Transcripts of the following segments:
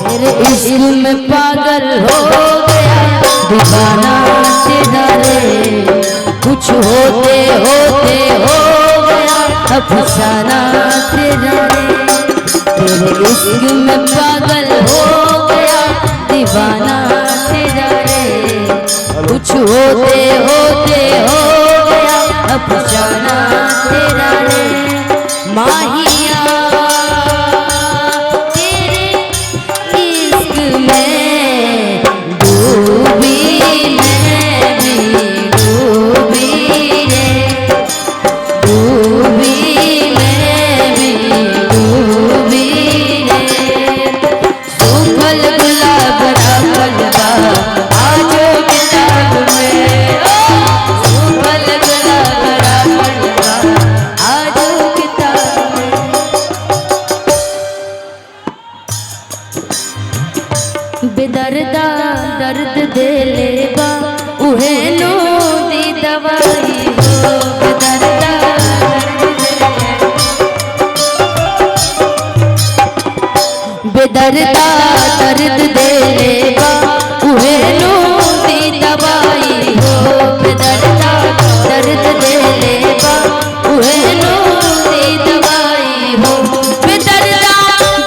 तेरे इश्क में पागल हो गया दीवाना तेरा रे, कुछ होते होते हो गया अफसाना तेरा रे। तेरे इश्क में पागल हो गया दीवाना तेरा रे, कुछ होते होते हो गया अफसाना तेरा रे। माहिया तेरे इश्क में डूबी मैं भी डूबी रे, डूबी मैं भी डूबी रे। सूखल गुलाब रखलवा आज किताब में, सूखल गुलाब रखलवा आज किताब में। बेदर्दा दर्द दे लेबा उहे नो दी दवाई हो, बेदर्दा बेदर्दा दर्द दे लेबा उहे नो दी दवाई हो, बेदर्दा दर्द दे लेबा उहे नो दी दवाई हो। बेदर्दा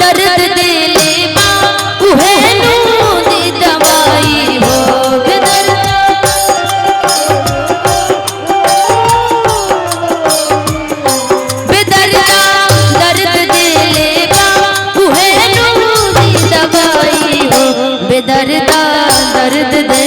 दर्द दे लेबा उहे नो दी दवाई हो, बेदर्दा बेदर्दा दर्द दे लेबा उहे नो दी दवाई हो, बेदर्दा दर्द दे